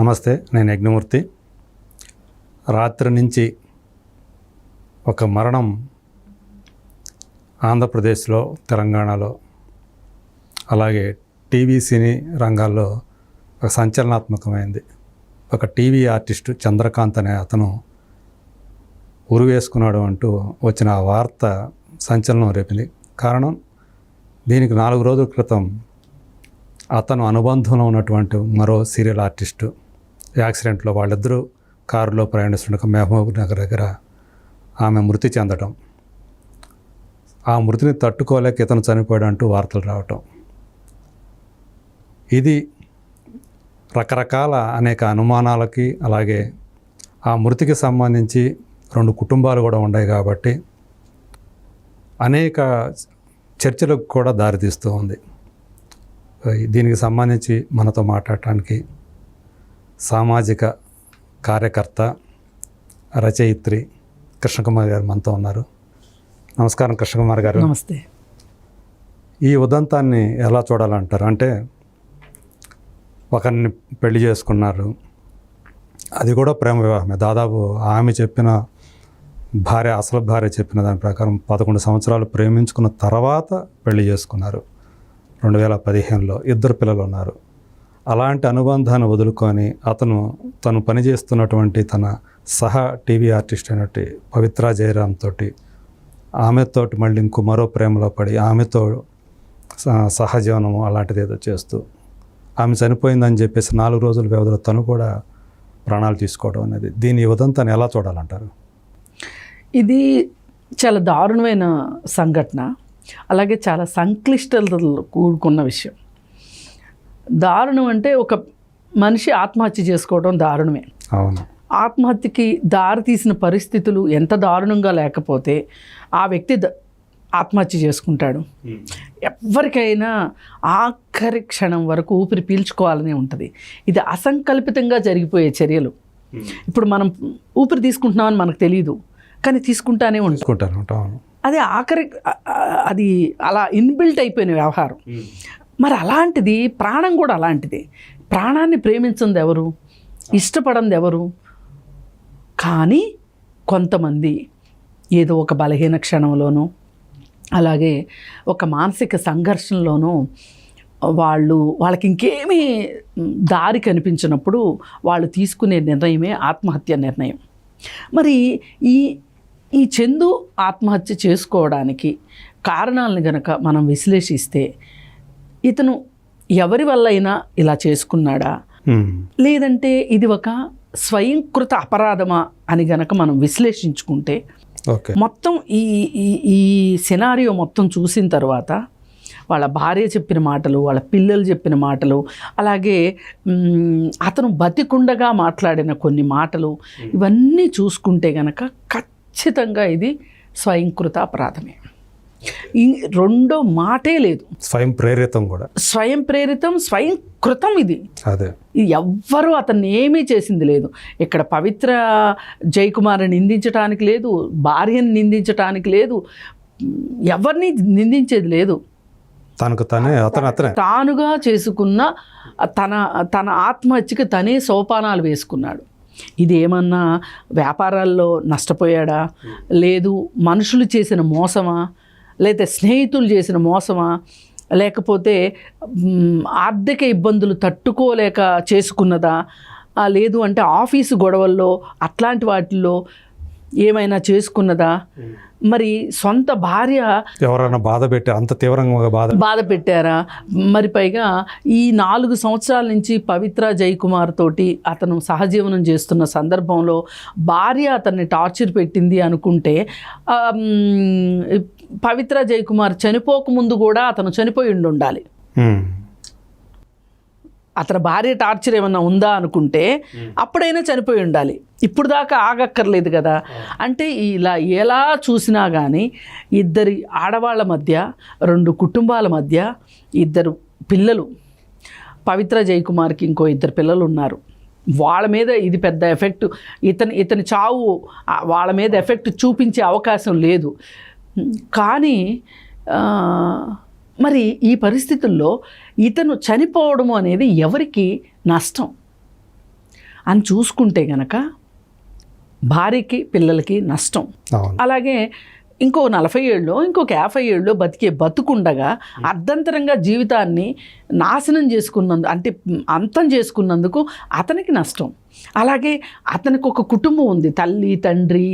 నమస్తే, నేను యజ్ఞమూర్తి. రాత్రి నుంచి ఒక మరణం ఆంధ్రప్రదేశ్లో, తెలంగాణలో, అలాగే టీవీ సినీ రంగాల్లో ఒక సంచలనాత్మకమైంది. ఒక టీవీ ఆర్టిస్టు చంద్రకాంత్ అనే అతను ఉరివేసుకున్నాడు అంటూ వచ్చిన ఆ వార్త సంచలనం రేపింది. కారణం, దీనికి 4 రోజుల క్రితం అతను అనుబంధంలో ఉన్నటువంటి మరో సీరియల్ ఆర్టిస్టు యాక్సిడెంట్లో వాళ్ళిద్దరూ కారులో ప్రయాణిస్తుండగా మహబూబ్ నగర్ దగ్గర ఆమె మృతి చెందడం, ఆ మృతిని తట్టుకోలేక ఇతను చనిపోయాడు అంటూ వార్తలు రావటం, ఇది రకరకాల అనేక అనుమానాలకి, అలాగే ఆ మృతికి సంబంధించి 2 కుటుంబాలు కూడా ఉన్నాయి కాబట్టి అనేక చర్చలకు కూడా దారితీస్తూ ఉంది. దీనికి సంబంధించి మనతో మాట్లాడటానికి సామాజిక కార్యకర్త, రచయిత్రి కృష్ణకుమార్ గారు మనతో ఉన్నారు. నమస్కారం కృష్ణకుమార్ గారు. నమస్తే. ఈ ఉదంతాన్ని ఎలా చూడాలంటారు? అంటే ఒకరిని పెళ్లి చేసుకున్నారు, అది కూడా ప్రేమ వివాహమే. దాదాపు ఆమె చెప్పిన భార్య, అసలు భార్య చెప్పిన దాని ప్రకారం 11 సంవత్సరాలు ప్రేమించుకున్న తర్వాత పెళ్లి చేసుకున్నారు. 2015లో 2 పిల్లలు ఉన్నారు. అలాంటి అనుబంధాన్ని వదులుకొని తను పనిచేస్తున్నటువంటి తన టీవీ ఆర్టిస్ట్ అయినట్టు పవిత్ర జయరామ్ తోటి, ఆమెతోటి మళ్ళీ మరో ప్రేమలో పడి ఆమెతో సహజీవనము అలాంటిది ఏదో చేస్తూ ఆమె చనిపోయిందని చెప్పేసి 4 రోజుల వ్యవధిలో తను కూడా ప్రాణాలు తీసుకోవడం అనేది, దీని ఉదంతాన్ని ఎలా చూడాలంటారు? ఇది చాలా దారుణమైన సంఘటన, అలాగే చాలా సంక్లిష్టతలు కూడుకున్న విషయం. దారుణం అంటే ఒక మనిషి ఆత్మహత్య చేసుకోవడం దారుణమే. అవును. ఆత్మహత్యకి దారి తీసిన పరిస్థితులు ఎంత దారుణంగా లేకపోతే ఆ వ్యక్తి ఆత్మహత్య చేసుకుంటాడు. ఎవరికైనా ఆఖరి క్షణం వరకు ఊపిరి పీల్చుకోవాలని ఉంటుంది. ఇది అసంకల్పితంగా జరిగిపోయే చర్యలు. ఇప్పుడు మనం ఊపిరి తీసుకుంటున్నామని మనకు తెలియదు, కానీ తీసుకుంటానే ఉంటాం. అది అది అలా ఇన్బిల్ట్ అయిపోయిన వ్యవహారం. మరి అలాంటిది ప్రాణం కూడా అలాంటిది. ప్రాణాన్ని ప్రేమించింది ఎవరు? ఇష్టపడింది ఎవరు? కానీ కొంతమంది ఏదో ఒక బలహీన క్షణంలోనూ, అలాగే ఒక మానసిక సంఘర్షణలోనూ వాళ్ళకి ఇంకేమీ దారి కనిపించినప్పుడు వాళ్ళు తీసుకునే నిర్ణయమే ఆత్మహత్య నిర్ణయం. మరి ఈ చందు ఆత్మహత్య చేసుకోవడానికి కారణాలను గనక మనం విశ్లేషిస్తే, ఇతను ఎవరి వల్ల అయినా ఇలా చేసుకున్నాడా, లేదంటే ఇది ఒక స్వయంకృత అపరాధమా అని గనక మనం విశ్లేషించుకుంటే, మొత్తం ఈ సినారియో మొత్తం చూసిన తర్వాత వాళ్ళ భార్య చెప్పిన మాటలు, వాళ్ళ పిల్లలు చెప్పిన మాటలు, అలాగే అతను బతికుండగా మాట్లాడిన కొన్ని మాటలు, ఇవన్నీ చూసుకుంటే గనక ఖచ్చితంగా ఇది స్వయంకృత అపరాధమే. ఈ రెండో మాటే లేదు. స్వయం ప్రేరితం కూడా. స్వయం ప్రేరితం, స్వయంకృతం ఇది. అదే. ఎవ్వరూ అతన్ని ఏమీ చేసింది లేదు. ఇక్కడ పవిత్ర జయకుమార్ని నిందించడానికి లేదు, భార్యను నిందించడానికి లేదు, ఎవరిని నిందించేది లేదు. తానుగా చేసుకున్న తన ఆత్మహత్యకి తనే సోపానాలు వేసుకున్నాడు. ఇది ఏమన్నా వ్యాపారాల్లో నష్టపోయాడా, లేదు మనుషులు చేసిన మోసమా, లేదా స్నేహితులు చేసిన మోసమా, లేకపోతే ఆర్థిక ఇబ్బందులు తట్టుకోలేక చేసుకున్నదా, లేదు అంటే ఆఫీసు గొడవల్లో అట్లాంటి వాటిల్లో ఏమైనా చేసుకున్నదా, మరి సొంత భార్య ఎవరైనా అంత తీవ్రంగా బాధ పెట్టారా? మరి పైగా ఈ 4 సంవత్సరాల నుంచి పవిత్ర జయకుమార్ తోటి అతను సహజీవనం చేస్తున్న సందర్భంలో భార్య అతన్ని టార్చర్ పెట్టింది అనుకుంటే, పవిత్ర జయకుమార్ చనిపోకముందు కూడా అతను చనిపోయి ఉండాలి. అతని భార్య టార్చర్ ఏమన్నా ఉందా అనుకుంటే అప్పుడైనా చనిపోయి ఉండాలి. ఇప్పుడు దాకా ఆగక్కర్లేదు కదా. అంటే ఇలా ఎలా చూసినా కానీ 2 ఆడవాళ్ళ మధ్య, 2 కుటుంబాల మధ్య 2 పిల్లలు, పవిత్ర జయకుమార్కి ఇంకో 2 పిల్లలు ఉన్నారు. వాళ్ళ మీద ఇది పెద్ద ఎఫెక్ట్, ఇతని చావు వాళ్ళ మీద ఎఫెక్ట్ చూపించే అవకాశం లేదు. కానీ మరి ఈ పరిస్థితుల్లో ఇతను చనిపోవడము అనేది ఎవరికి నష్టం? అని చూసుకుంటే గనక భార్యకి పిల్లలకి నష్టం. అవును. అలాగే ఇంకో 40 ఏళ్ళు ఇంకొక 50 ఏళ్ళు బతికే బతుకుండగా అర్ధంతరంగా జీవితాన్ని నాశనం చేసుకున్నందుకు, అంటే అంతం చేసుకున్నందుకు అతనికి నష్టం. అలాగే అతనికి ఒక కుటుంబం ఉంది, తల్లి తండ్రి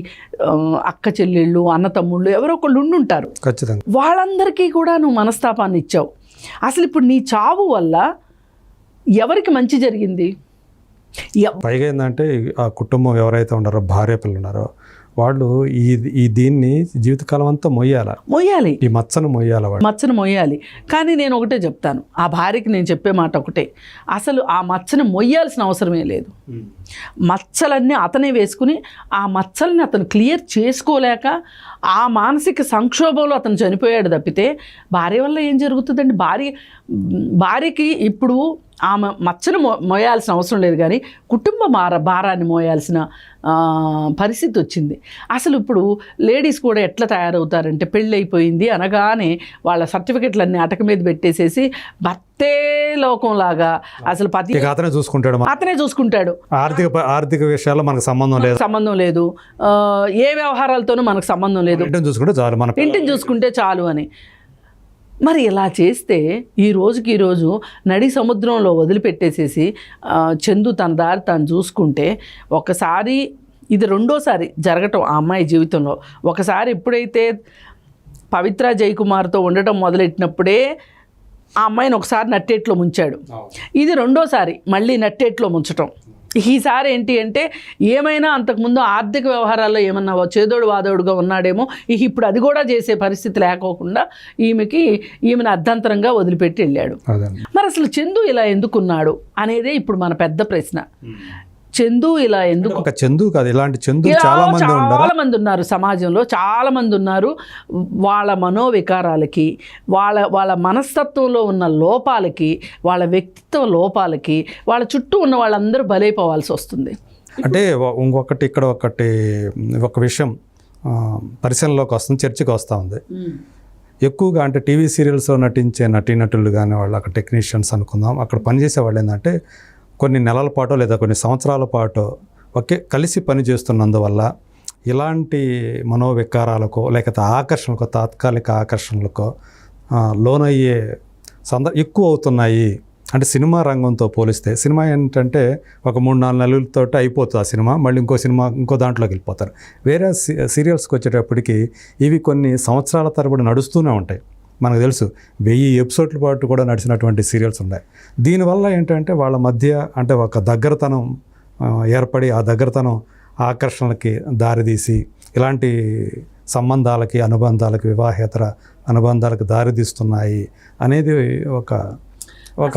అక్క చెల్లెళ్ళు అన్న తమ్ముళ్ళు ఎవరో ఒకళ్ళు ఉండుంటారు. ఖచ్చితంగా. వాళ్ళందరికీ కూడా నువ్వు మనస్తాపాన్ని ఇచ్చావు. అసలు ఇప్పుడు నీ చావు వల్ల ఎవరికి మంచి జరిగింది? పైగా ఏంటంటే ఆ కుటుంబం ఎవరైతే ఉన్నారో, భార్య పిల్లలు ఉన్నారో, వాళ్ళు ఈ దీన్ని జీవితకాలం అంతా మొయ్యాలి, ఈ మచ్చను మొయ్యాలి, వాళ్ళు మచ్చను మొయ్యాలి. కానీ నేను ఒకటే చెప్తాను, ఆ భార్యకి నేను చెప్పే మాట ఒకటే, అసలు ఆ మచ్చను మొయ్యాల్సిన అవసరమే లేదు. మచ్చలన్నీ అతనే వేసుకుని ఆ మచ్చల్ని అతను క్లియర్ చేసుకోలేక ఆ మానసిక సంక్షోభంలో అతను చనిపోయాడు తప్పితే భార్య వల్ల ఏం జరుగుతుందండి? భార్యకి ఇప్పుడు ఆమె మచ్చను మోయాల్సిన అవసరం లేదు, కానీ కుటుంబ భారాన్ని మోయాల్సిన పరిస్థితి వచ్చింది. అసలు ఇప్పుడు లేడీస్ కూడా ఎట్లా తయారవుతారంటే, పెళ్ళి అయిపోయింది అనగానే వాళ్ళ సర్టిఫికెట్లన్నీ అటక మీద పెట్టేసేసి భర్తే లోకంలాగా అసలు పతి అతనే చూసుకుంటాడు. ఆర్థిక విషయాల్లో మనకు సంబంధం లేదు, ఏ వ్యవహారాలతోనూ మనకు సంబంధం లేదు, ఇంటిని చూసుకుంటే చాలు అని. మరి ఇలా చేస్తే ఈ రోజు నడి సముద్రంలో వదిలిపెట్టేసేసి చందు తన దారి తాను చూసుకుంటే, ఒకసారి ఇది రెండోసారి జరగటం ఆ అమ్మాయి జీవితంలో. ఒకసారి ఎప్పుడైతే పవిత్ర జయకుమార్తో ఉండటం మొదలెట్టినప్పుడే ఆ అమ్మాయిని ఒకసారి నట్టేట్లో ముంచాడు. ఇది రెండోసారి మళ్ళీ నట్టేట్లో ముంచటం. ఈసారి ఏంటి అంటే, ఏమైనా అంతకుముందు ఆర్థిక వ్యవహారాల్లో ఏమన్నా చేదోడు వాదోడుగా ఉన్నాడేమో, ఇప్పుడు అది కూడా చేసే పరిస్థితి లేకోకుండా ఈమెను అర్ధంతరంగా వదిలిపెట్టి వెళ్ళాడు. మరి అసలు చందు ఇలా ఎందుకున్నాడు అనేదే ఇప్పుడు మన పెద్ద ప్రశ్న. చందు ఇలా ఎందుకు? ఒక చందు కాదు, ఇలాంటి చందు చాలా మంది ఉన్నారు సమాజంలో, చాలా మంది ఉన్నారు. వాళ్ళ మనోవికారాలకి, వాళ్ళ మనస్తత్వంలో ఉన్న లోపాలకి, వాళ్ళ వ్యక్తిత్వ లోపాలకి వాళ్ళ చుట్టూ ఉన్న వాళ్ళందరూ బలైపోవాల్సి వస్తుంది. అంటే ఇంకొకటి ఇక్కడ ఒక విషయం పరిశీలనలోకి వస్తుంది, చర్చకి వస్తూ ఉంది. ఎక్కువగా అంటే టీవీ సీరియల్స్లో నటించే నటీనటులు కానీ, వాళ్ళు అక్కడ టెక్నీషియన్స్ అనుకుందాం, అక్కడ పనిచేసే వాళ్ళు ఏంటంటే కొన్ని నెలల పాటో లేదా కొన్ని సంవత్సరాల పాటో కలిసి పనిచేస్తున్నందువల్ల ఇలాంటి మనోవికారాలకో లేకపోతే ఆకర్షణలకో, తాత్కాలిక ఆకర్షణలకో లోనయ్యే ఎక్కువ అవుతున్నాయి. అంటే సినిమా రంగంతో పోలిస్తే, సినిమా ఏంటంటే ఒక 3-4 నెలలతో అయిపోతుంది ఆ సినిమా, మళ్ళీ ఇంకో దాంట్లోకి వెళ్ళిపోతారు. వేరే సీరియల్స్కి వచ్చేటప్పటికి ఇవి కొన్ని సంవత్సరాల తరబడి నడుస్తూనే ఉంటాయి. మనకు తెలుసు 1000 ఎపిసోడ్ల పాటు కూడా నడిచినటువంటి సీరియల్స్ ఉన్నాయి. దీనివల్ల ఏంటంటే వాళ్ళ మధ్య అంటే ఒక దగ్గరతనం ఏర్పడి, ఆ దగ్గరతనం ఆకర్షణలకి దారితీసి ఇలాంటి సంబంధాలకి, అనుబంధాలకి, వివాహేతర అనుబంధాలకు దారితీస్తున్నాయి అనేది ఒక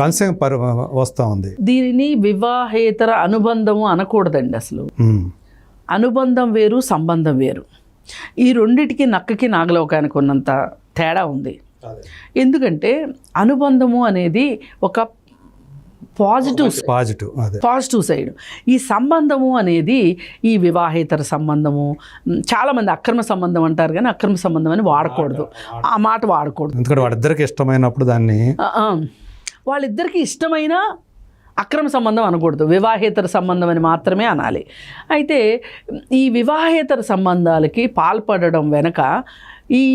అంశం వస్తూ ఉంది. దీనిని వివాహేతర అనుబంధము అనకూడదండి. అసలు అనుబంధం వేరు, సంబంధం వేరు. ఈ రెండిటికి నక్కకి నాగలోకానికి ఉన్నంత తేడా ఉంది. ఎందుకంటే అనుబంధము అనేది ఒక పాజిటివ్ సైడ్. ఈ సంబంధము అనేది ఈ వివాహేతర సంబంధము, చాలామంది అక్రమ సంబంధం అంటారు, కానీ అక్రమ సంబంధం అని వాడకూడదు, ఆ మాట వాడకూడదు. ఎందుకంటే వాళ్ళిద్దరికి ఇష్టమైనప్పుడు దాన్ని, వాళ్ళిద్దరికీ ఇష్టమైన అక్రమ సంబంధం అనకూడదు, వివాహేతర సంబంధం అని మాత్రమే అనాలి. అయితే ఈ వివాహేతర సంబంధాలకి పాల్పడడం వెనక ఈ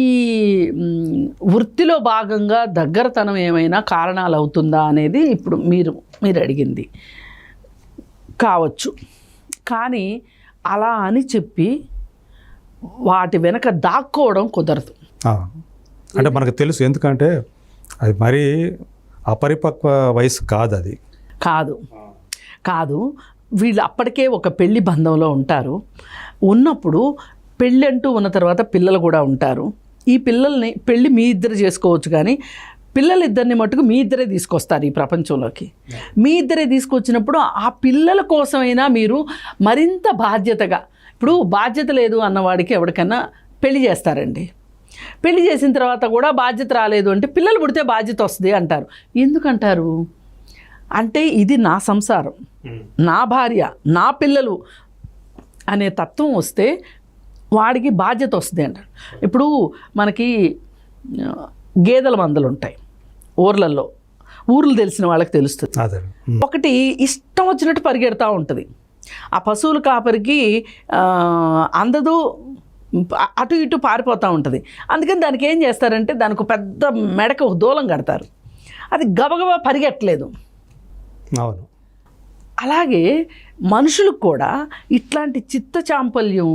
వృత్తిలో భాగంగా దగ్గరతనం ఏమైనా కారణాలు అవుతుందా అనేది ఇప్పుడు మీరు అడిగింది కావచ్చు. కానీ అలా అని చెప్పి వాటి వెనక దాక్కోవడం కుదరదు. అంటే మనకు తెలుసు, ఎందుకంటే అది మరీ అపరిపక్వ వయసు కాదు, అది కాదు. వీళ్ళు అప్పటికే ఒక పెళ్లి బంధంలో ఉంటారు. ఉన్నప్పుడు పెళ్ళి అంటూ ఉన్న తర్వాత పిల్లలు కూడా ఉంటారు. ఈ పెళ్ళి మీ ఇద్దరు చేసుకోవచ్చు, కానీ పిల్లలిద్దరిని మటుకు మీ ఇద్దరే తీసుకొస్తారు ఈ ప్రపంచంలోకి. మీ ఇద్దరే తీసుకొచ్చినప్పుడు ఆ పిల్లల కోసమైనా మీరు మరింత బాధ్యతగా, ఇప్పుడు బాధ్యత లేదు అన్నవాడికి ఎవరికైనా పెళ్లి చేస్తారండి. పెళ్లి చేసిన తర్వాత కూడా బాధ్యత రాలేదు అంటే, పిల్లలు పుడితే బాధ్యత వస్తుంది అంటారు. ఎందుకంటారు అంటే, ఇది నా సంసారం, నా భార్య, నా పిల్లలు అనే తత్వం వస్తే వాడికి బాధ్యత వస్తుంది అంటారు. ఇప్పుడు మనకి గేదెల మందలు ఉంటాయి ఊర్లలో, ఊర్లు తెలిసిన వాళ్ళకి తెలుస్తుంది. ఒకటి ఇష్టం వచ్చినట్టు పరిగెడతా ఉంటుంది, ఆ పశువుల కాపరికి అందదు, అటు ఇటు పారిపోతూ ఉంటుంది. అందుకని దానికి ఏం చేస్తారంటే దానికి ఒక పెద్ద మెడకు ఒక దూలం కడతారు, అది గబగబా పరిగెట్టలేదు. అవును. అలాగే మనుషులకు కూడా ఇట్లాంటి చిత్త చాంపల్యం,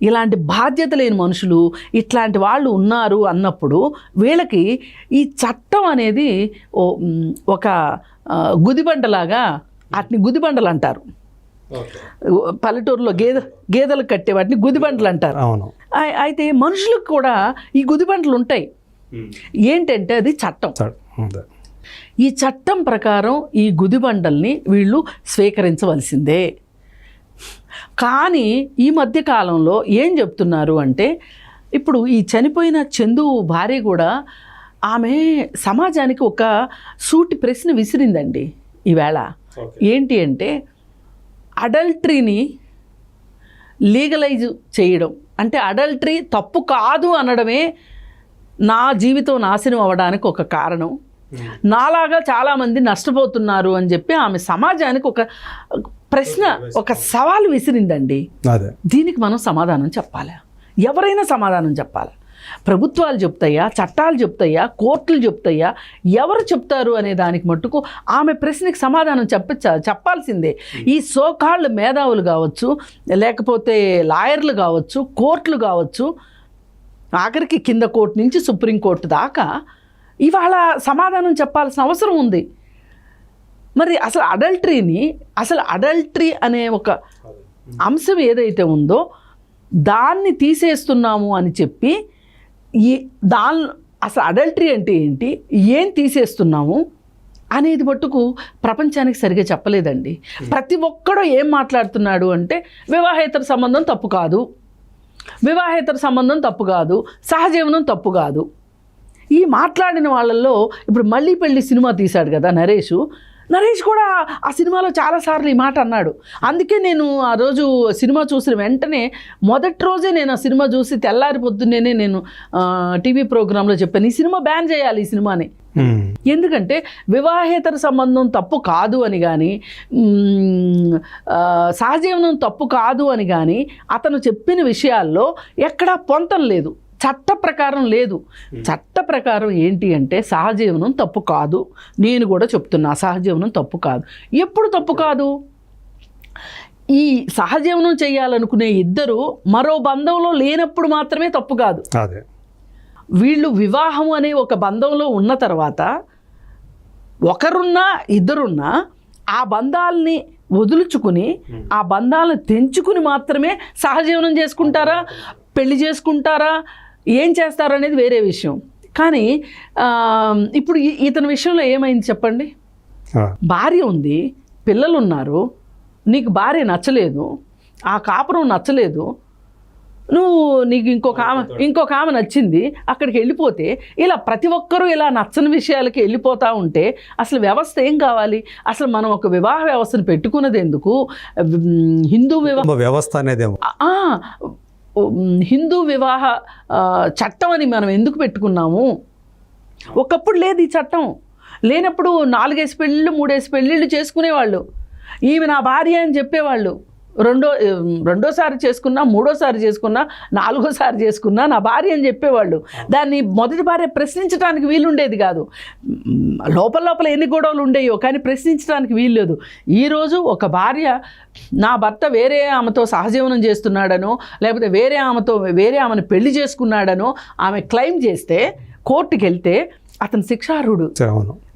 ఇలాంటి బాధ్యత లేని మనుషులు, ఇట్లాంటి వాళ్ళు ఉన్నారు అన్నప్పుడు వీళ్ళకి ఈ చట్టం అనేది ఒక గుదిబండలాగా, వాటిని గుదిబండలు అంటారు. పల్లెటూరులో గేదెలకు కట్టే వాటిని గుదిబండలు అంటారు. అవును. అయితే మనుషులకు కూడా ఈ గుదిబండలు ఉంటాయి. ఏంటంటే అది చట్టం. ఈ చట్టం ప్రకారం ఈ గుదిబండల్ని వీళ్ళు స్వీకరించవలసిందే. కానీ ఈ మధ్య కాలంలో ఏం చెప్తున్నారు అంటే, ఇప్పుడు ఈ చనిపోయిన చందు భార్య కూడా ఆమె సమాజానికి ఒక సూటి ప్రశ్న విసిరిందండి ఈవేళ. ఏంటి అంటే, అడల్టరీని లీగలైజ్ చేయడం అంటే, అడల్టరీ తప్పు కాదు అనడమే నా జీవితం నాశనం అవ్వడానికి ఒక కారణం, నాలాగా చాలామంది నష్టపోతున్నారు అని చెప్పి ఆమె సమాజానికి ఒక ప్రశ్న, ఒక సవాలు విసిరిందండి. దీనికి మనం సమాధానం చెప్పాలి. ఎవరైనా సమాధానం చెప్పాలి. ప్రభుత్వాలు చెప్తాయా, చట్టాలు చెప్తాయా, కోర్టులు చెప్తాయా, ఎవరు చెప్తారు అనే దానికి మట్టుకు ఆమె ప్రశ్నకి సమాధానం చెప్పాల్సిందే. ఈ సోకాళ్ళు మేధావులు కావచ్చు, లేకపోతే లాయర్లు కావచ్చు, కోర్టులు కావచ్చు, ఆఖరికి కింద కోర్టు నుంచి సుప్రీంకోర్టు దాకా ఇవాళ సమాధానం చెప్పాల్సిన అవసరం ఉంది. మరి అసలు అడల్టరీ అనే ఒక అంశం ఏదైతే ఉందో దాన్ని తీసేస్తున్నాము అని చెప్పి అసలు అడల్టరీ అంటే ఏంటి, ఏం తీసేస్తున్నాము అనేది మట్టుకు ప్రపంచానికి సరిగా చెప్పలేదండి. ప్రతి ఒక్కడూ ఏం మాట్లాడుతున్నాడు అంటే, వివాహేతర సంబంధం తప్పు కాదు, వివాహేతర సంబంధం తప్పు కాదు, సహజీవనం తప్పు కాదు. ఈ మాట్లాడిన వాళ్ళల్లో ఇప్పుడు మళ్ళీ పెళ్ళి సినిమా తీశాడు కదా నరేష్ కూడా ఆ సినిమాలో చాలాసార్లు ఈ మాట అన్నాడు. అందుకే నేను ఆ రోజు సినిమా చూసిన వెంటనే మొదటి రోజే నేను ఆ సినిమా చూసి తెల్లారి పొద్దున్నే నేను టీవీ ప్రోగ్రాంలో చెప్పాను, ఈ సినిమా బ్యాన్ చేయాలి ఈ సినిమాని. ఎందుకంటే వివాహేతర సంబంధం తప్పు కాదు అని కానీ, సహజీవనం తప్పు కాదు అని కానీ అతను చెప్పిన విషయాల్లో ఎక్కడా పొంతం లేదు, చట్ట ప్రకారం లేదు. చట్ట ప్రకారం ఏంటి అంటే సహజీవనం తప్పు కాదు. నేను కూడా చెప్తున్నా, సహజీవనం తప్పు కాదు. ఎప్పుడు తప్పు కాదు? ఈ సహజీవనం చేయాలనుకునే ఇద్దరు మరో బంధంలో లేనప్పుడు మాత్రమే తప్పు కాదు. వీళ్ళు వివాహం అనే ఒక బంధంలో ఉన్న తర్వాత ఒకరున్నా ఇద్దరున్నా ఆ బంధాలని వదులుచుకుని, ఆ బంధాలను తెంచుకుని మాత్రమే సహజీవనం చేసుకుంటారా, పెళ్లి చేసుకుంటారా, ఏం చేస్తారు అనేది వేరే విషయం. కానీ ఇప్పుడు ఇతని విషయంలో ఏమైంది చెప్పండి? భార్య ఉంది, పిల్లలు ఉన్నారు, నీకు భార్య నచ్చలేదు, ఆ కాపురం నచ్చలేదు, నీకు ఇంకొక ఆమె నచ్చింది, అక్కడికి వెళ్ళిపోతే ఇలా ప్రతి ఒక్కరూ ఇలా నచ్చని విషయాలకి వెళ్ళిపోతూ ఉంటే అసలు వ్యవస్థ ఏం కావాలి? అసలు మనం ఒక వివాహ వ్యవస్థను పెట్టుకున్నది ఎందుకు? హిందూ వ్యవస్థ అనేది హిందూ వివాహ చట్టం అని మనం ఎందుకు పెట్టుకున్నాము? ఒకప్పుడు లేదు ఈ చట్టం. లేనప్పుడు 4 పెళ్ళిళ్ళు 3 పెళ్ళిళ్ళు చేసుకునేవాళ్ళు. ఈమె నా భార్య అని చెప్పేవాళ్ళు. రెండోసారి చేసుకున్నా, మూడోసారి చేసుకున్నా, 4వ చేసుకున్నా నా భార్య అని చెప్పేవాళ్ళు. దాన్ని మొదటి భార్య ప్రశ్నించడానికి వీలుండేది కాదు. లోపల ఎన్ని గొడవలు ఉండేయో కానీ ప్రశ్నించడానికి వీల్లేదు. ఈరోజు ఒక భార్య నా భర్త వేరే ఆమెతో సహజీవనం చేస్తున్నాడనో, లేకపోతే వేరే ఆమెను పెళ్లి చేసుకున్నాడనో ఆమె క్లెయిమ్ చేస్తే కోర్టుకి వెళ్తే అతను శిక్షార్హుడు.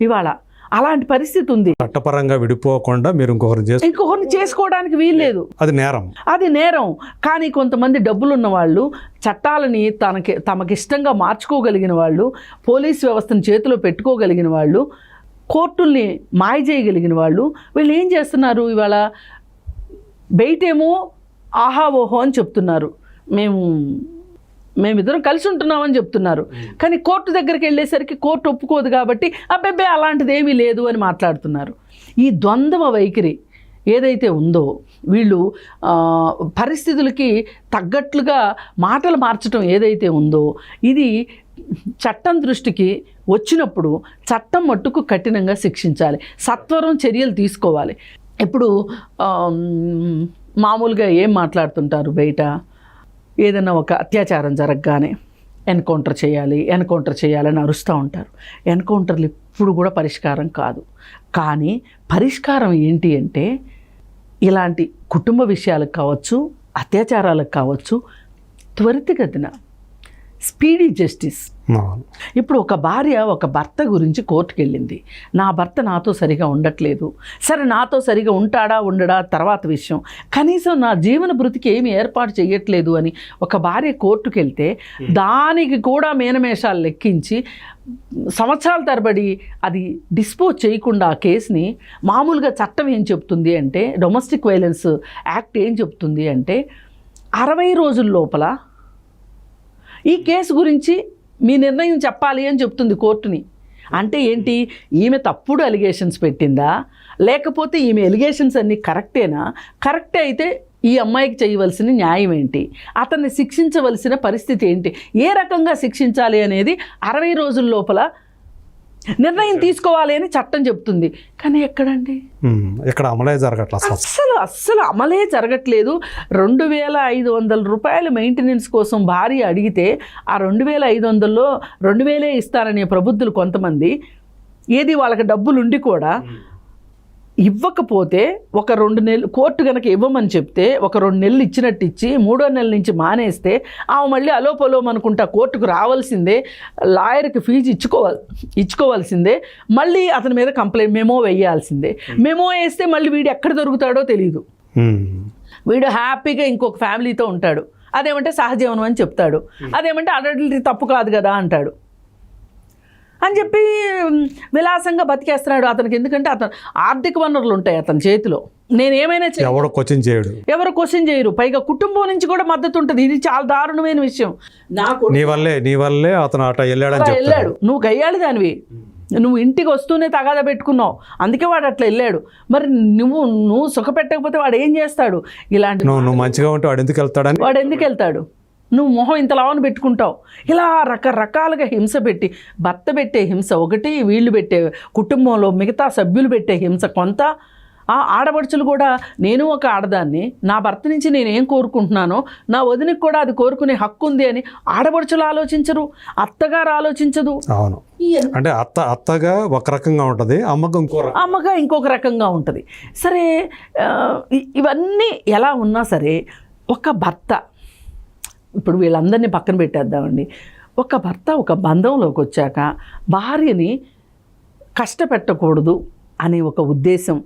ఇవాళ అలాంటి పరిస్థితి ఉంది. చట్టపరంగా విడిపోకుండా మీరు ఇంకొకరిని చేసుకోవడానికి వీల్లేదు. అది నేరం. కానీ కొంతమంది డబ్బులున్న వాళ్ళు, చట్టాలని తమకిష్టంగా మార్చుకోగలిగిన వాళ్ళు, పోలీస్ వ్యవస్థను చేతిలో పెట్టుకోగలిగిన వాళ్ళు, కోర్టుల్ని మాయ చేయగలిగిన వాళ్ళు, వీళ్ళు ఏం చేస్తున్నారు? ఇవాళ బయటేమో ఆహా ఓహో అని చెప్తున్నారు, మేమిద్దరం కలిసి ఉంటున్నామని చెప్తున్నారు. కానీ కోర్టు దగ్గరికి వెళ్ళేసరికి కోర్టు ఒప్పుకోదు కాబట్టి అబ్బెబ్బే అలాంటిది ఏమీ లేదు అని మాట్లాడుతున్నారు. ఈ ద్వంద్వ వైఖరి ఏదైతే ఉందో, వీళ్ళు పరిస్థితులకి తగ్గట్లుగా మాటలు మార్చడం ఏదైతే ఉందో, ఇది చట్టం దృష్టికి వచ్చినప్పుడు చట్టం మట్టుకు కఠినంగా శిక్షించాలి, సత్వరం చర్యలు తీసుకోవాలి. ఇప్పుడు మామూలుగా ఏం మాట్లాడుతుంటారు బయట, ఏదైనా ఒక అత్యాచారం జరగగానే ఎన్కౌంటర్ చేయాలని అరుస్తూ ఉంటారు. ఎన్కౌంటర్లు ఇప్పుడు కూడా పరిష్కారం కాదు. కానీ పరిష్కారం ఏంటి అంటే ఇలాంటి కుటుంబ విషయాలకు కావచ్చు, అత్యాచారాలకు కావచ్చు, త్వరితగతిన స్పీడీ జస్టిస్. ఇప్పుడు ఒక భార్య ఒక భర్త గురించి కోర్టుకు వెళ్ళింది. నా భర్త నాతో సరిగా ఉండట్లేదు, సరే నాతో సరిగా ఉంటాడా ఉండడా తర్వాత విషయం, కనీసం నా జీవన భృతికి ఏమి ఏర్పాటు చేయట్లేదు అని ఒక భార్య కోర్టుకు వెళ్తే దానికి కూడా మేనమేషాలు లెక్కించి సంవత్సరాల తరబడి అది డిస్పోజ్ చేయకుండా ఆ కేసుని, మామూలుగా చట్టం ఏం చెప్తుంది అంటే, డొమెస్టిక్ వైలెన్స్ యాక్ట్ ఏం చెప్తుంది అంటే 60 రోజుల లోపల ఈ కేసు గురించి మీ నిర్ణయం చెప్పాలి అని చెప్తుంది కోర్టుని. అంటే ఏంటి, ఈమె తప్పుడు అలిగేషన్స్ పెట్టిందా, లేకపోతే ఈమె ఎలిగేషన్స్ అన్నీ కరెక్టేనా? కరెక్టే అయితే ఈ అమ్మాయికి చేయవలసిన న్యాయం ఏంటి, అతన్ని శిక్షించవలసిన పరిస్థితి ఏంటి, ఏ రకంగా శిక్షించాలి అనేది 60 రోజుల లోపల నిర్ణయం తీసుకోవాలి అని చట్టం చెప్తుంది. కానీ ఎక్కడండి, ఇక్కడ అమలే జరగట్లేదు, అస్సలు అమలే జరగట్లేదు. 2500 రూపాయలు మెయింటెనెన్స్ కోసం భార్య అడిగితే ఆ 2500లో 2000 ఇస్తారనే ప్రబుద్ధులు కొంతమంది, ఏది వాళ్ళకి డబ్బులు ఉండి కూడా ఇవ్వకపోతే ఒక 2 నెలలు కోర్టు కనుక ఇవ్వమని చెప్తే ఒక 2 నెలలు ఇచ్చినట్టు ఇచ్చి 3వ నెల నుంచి మానేస్తే ఆమె మళ్ళీ అలోపలోమనుకుంటా కోర్టుకు రావాల్సిందే, లాయర్కి ఫీజు ఇచ్చుకోవాల్సిందే, మళ్ళీ అతని మీద కంప్లైంట్ మెమో వేయాల్సిందే. మెమో వేస్తే మళ్ళీ వీడు ఎక్కడ దొరుకుతాడో తెలియదు. వీడు హ్యాపీగా ఇంకొక ఫ్యామిలీతో ఉంటాడు, అదేమంటే సహజీవనం అని చెప్తాడు, అదేమంటే అడల్టరీ తప్పు కాదు కదా అంటాడు అని చెప్పి విలాసంగా బతికేస్తున్నాడు అతనికి. ఎందుకంటే అతను ఆర్థిక వనరులు ఉంటాయి అతని చేతిలో, నేనేమైనా ఎవరు క్వశ్చన్ చేయరు. పైగా కుటుంబం నుంచి కూడా మద్దతు ఉంటుంది. ఇది చాలా దారుణమైన విషయం. నీ వల్లే అతను అట వెళ్ళాడు. నువ్వు గయ్యాలి దానివి, నువ్వు ఇంటికి వస్తూనే తగాదా పెట్టుకున్నావు, అందుకే వాడు అట్లా వెళ్ళాడు. మరి నువ్వు సుఖపెట్టకపోతే వాడు ఏం చేస్తాడు? ఇలాంటి నువ్వు మంచిగా ఉంటే వాడు ఎందుకు వెళ్తాడు? నువ్వు మొహం ఇంత లావును పెట్టుకుంటావు. ఇలా రకరకాలుగా హింస పెట్టి, భర్త పెట్టే హింస ఒకటి, వీళ్ళు పెట్టే కుటుంబంలో మిగతా సభ్యులు పెట్టే హింస కొంత, ఆడపడుచులు కూడా, నేను ఒక ఆడదాన్ని, నా భర్త నుంచి నేనేం కోరుకుంటున్నానో నా వదినికి కూడా అది కోరుకునే హక్కు ఉంది అని ఆడపడుచులు ఆలోచించరు, అత్తగారు ఆలోచించదు. అవును, అంటే అత్తగా ఒక రకంగా ఉంటుంది, అమ్మగా ఇంకొక రకంగా ఉంటుంది. సరే, ఇవన్నీ ఎలా ఉన్నా సరే ఒక భర్త, ఇప్పుడు వీళ్ళందరినీ పక్కన పెట్టేద్దామండి, ఒక భర్త ఒక బంధంలోకి వచ్చాక భార్యని కష్టపెట్టకూడదు అనే ఒక ఉద్దేశం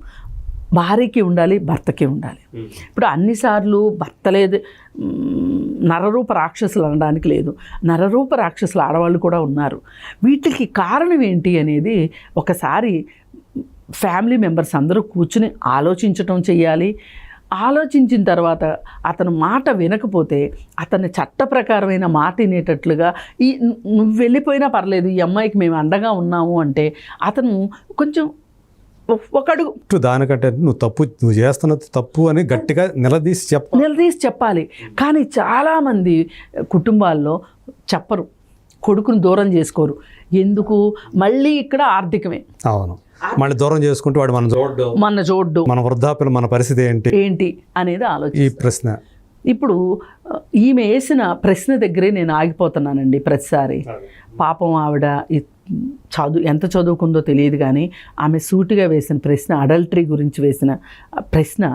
భార్యకి ఉండాలి, భర్తకి ఉండాలి. ఇప్పుడు అన్నిసార్లు భర్త లేదు, నరరూప రాక్షసులు అనడానికి లేదు, నరరూప రాక్షసులు ఆడవాళ్ళు కూడా ఉన్నారు. వీటికి కారణం ఏంటి అనేది ఒకసారి ఫ్యామిలీ మెంబర్స్ అందరూ కూర్చుని ఆలోచించటం చెయ్యాలి. ఆలోచించిన తర్వాత అతను మాట వినకపోతే అతన్ని చట్ట ప్రకారమైన మాట వినేటట్లుగా, నువ్వు వెళ్ళిపోయినా పర్లేదు, ఈ అమ్మాయికి మేము అండగా ఉన్నాము అంటే అతను కొంచెం ఒకడు దానికంటే నువ్వు చేస్తున్నది తప్పు అని గట్టిగా నిలదీసి చెప్పాలి. కానీ చాలామంది కుటుంబాల్లో చెప్పరు, కొడుకుని దూరం చేసుకోరు. ఎందుకు? మళ్ళీ ఇక్కడ ఆర్థికమే. అవును, మళ్ళీ దూరం చేసుకుంటూ వాడు మన చూడ్డు, మన వృద్ధాప్యులు మన పరిస్థితి ఏంటి అనేది ఆలోచన. ఈ ప్రశ్న ఇప్పుడు ఈమె వేసిన ప్రశ్న దగ్గరే నేను ఆగిపోతున్నానండి ప్రతిసారి. పాపం ఆవిడ ఎంత చదువుకుందో తెలియదు, కానీ ఆమె సూటిగా వేసిన ప్రశ్న, అడల్టరీ గురించి వేసిన ప్రశ్న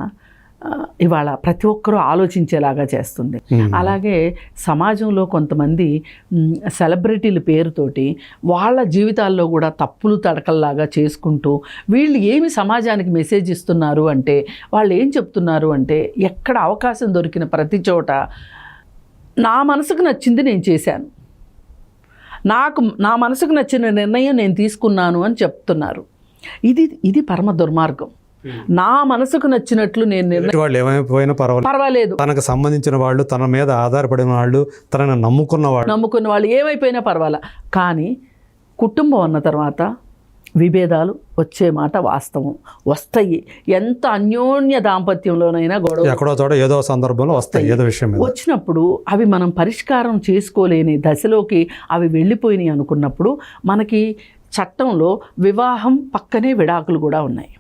ఇవాళ ప్రతి ఒక్కరూ ఆలోచించేలాగా చేస్తుంది. అలాగే సమాజంలో కొంతమంది సెలబ్రిటీల పేరుతోటి వాళ్ళ జీవితాల్లో కూడా తప్పులు తడకల్లాగా చేసుకుంటూ వీళ్ళు ఏమి సమాజానికి మెసేజ్ ఇస్తున్నారు అంటే, వాళ్ళు ఏం చెప్తున్నారు అంటే, ఎక్కడ అవకాశం దొరికిన ప్రతి చోట నా మనసుకు నచ్చింది నేను చేశాను, నా మనసుకు నచ్చిన నిర్ణయం నేను తీసుకున్నాను అని చెప్తున్నారు. ఇది పరమ దుర్మార్గం. నా మనసుకు నచ్చినట్లు నేను వాళ్ళు ఏమైపోయినా పర్వాలేదు, తనకు సంబంధించిన వాళ్ళు, తన మీద ఆధారపడిన వాళ్ళు, తనను నమ్ముకున్న వాళ్ళు ఏమైపోయినా పర్వాలా. కానీ కుటుంబం అన్న తర్వాత విభేదాలు వచ్చే మాట వాస్తవం, వస్తాయి. ఎంత అన్యోన్య దాంపత్యంలోనైనా గొడవ ఎక్కడో చోట ఏదో సందర్భంలో వస్తాయి, ఏదో విషయం వచ్చినప్పుడు అవి మనం పరిష్కారం చేసుకోలేని దశలోకి అవి వెళ్ళిపోయినాయి అనుకున్నప్పుడు మనకి చట్టంలో వివాహం పక్కనే విడాకులు కూడా ఉన్నాయి.